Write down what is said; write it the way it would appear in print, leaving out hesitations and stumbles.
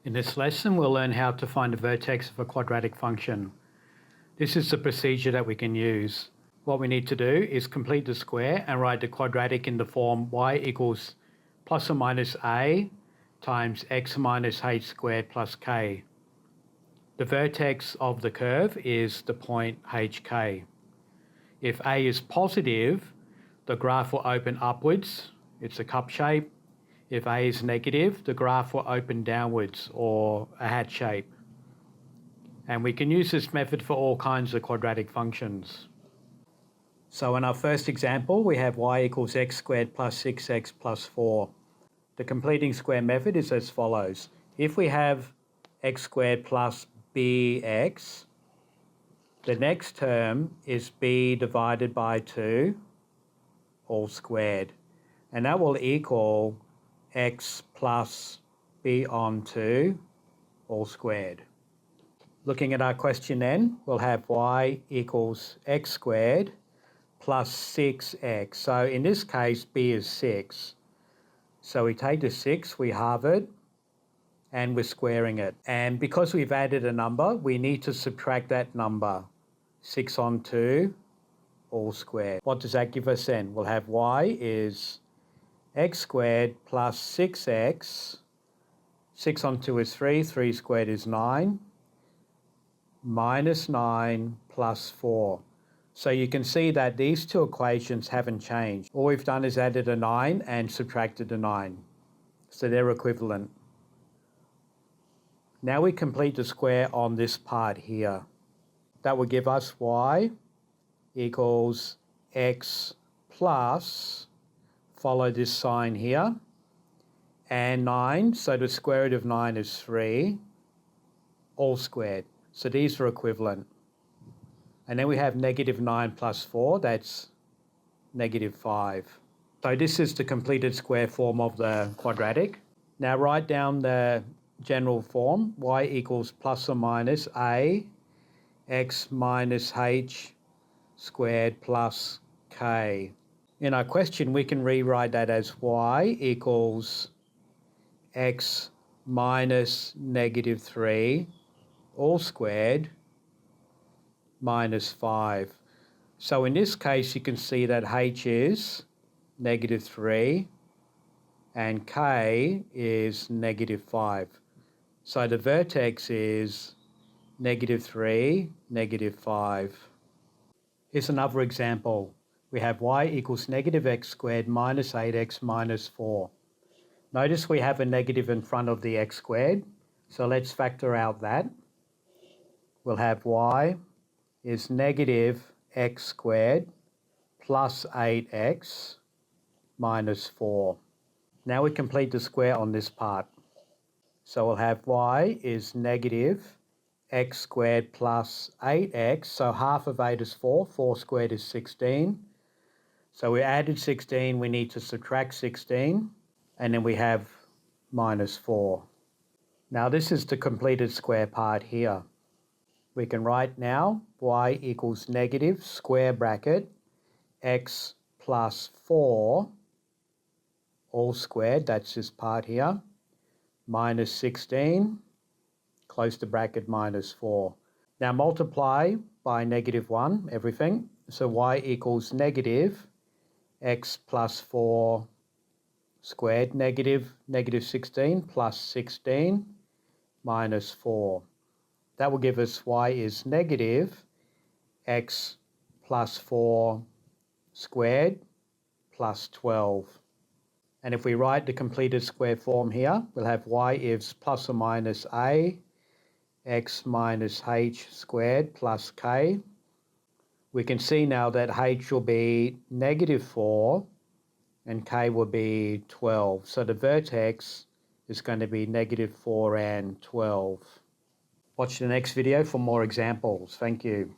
In this lesson, we'll learn how to find the vertex of a quadratic function. This is the procedure that we can use. What we need to do is complete the square and write the quadratic in the form y equals plus or minus a times x minus h squared plus k. The vertex of the curve is the point hk. If a is positive, the graph will open upwards. It's a cup shape. If a is negative, the graph will open downwards, or a hat shape. And we can use this method for all kinds of quadratic functions. So in our first example, we have y equals x squared plus 6x plus 4. The completing square method is as follows. If we have x squared plus bx, the next term is b divided by 2 all squared. And that will equal x plus b on 2 all squared. Looking at our question then, we'll have y equals x squared plus 6x. So in this case, b is 6. So we take the 6, we halve it, and we're squaring it. And because we've added a number, we need to subtract that number. 6 on 2 all squared. What does that give us then? We'll have y is x squared plus 6x, 6 on 2 is 3, 3 squared is 9, minus 9 plus 4. So you can see that these two equations haven't changed. All we've done is added a 9 and subtracted a 9. So they're equivalent. Now we complete the square on this part here. That will give us y equals x plus, follow this sign here, and 9, so the square root of 9 is 3, all squared. So these are equivalent. And then we have negative 9 plus 4, that's negative 5. So this is the completed square form of the quadratic. Now write down the general form, y equals plus or minus a x minus h squared plus k. In our question, we can rewrite that as y equals x minus negative 3 all squared minus 5. So in this case, you can see that h is negative 3 and k is negative 5. So the vertex is negative 3, negative 5. Here's another example. We have y equals negative x squared minus 8x minus 4. Notice we have a negative in front of the x squared, so let's factor out that. We'll have y is negative x squared plus 8x minus 4. Now we complete the square on this part. So we'll have y is negative x squared plus 8x, so half of 8 is 4, 4 squared is 16. So we added 16, we need to subtract 16, and then we have minus 4. Now this is the completed square part here. We can write now y equals negative square bracket x plus 4 all squared, that's this part here, minus 16, close the bracket minus 4. Now multiply by negative 1, everything. So y equals negative x plus 4 squared, negative 16 plus 16 minus 4. That will give us y is negative x plus 4 squared plus 12. And if we write the completed square form here, we'll have y is plus or minus a x minus h squared plus k. We can see now that h will be negative 4 and k will be 12. So the vertex is going to be negative 4 and 12. Watch the next video for more examples. Thank you.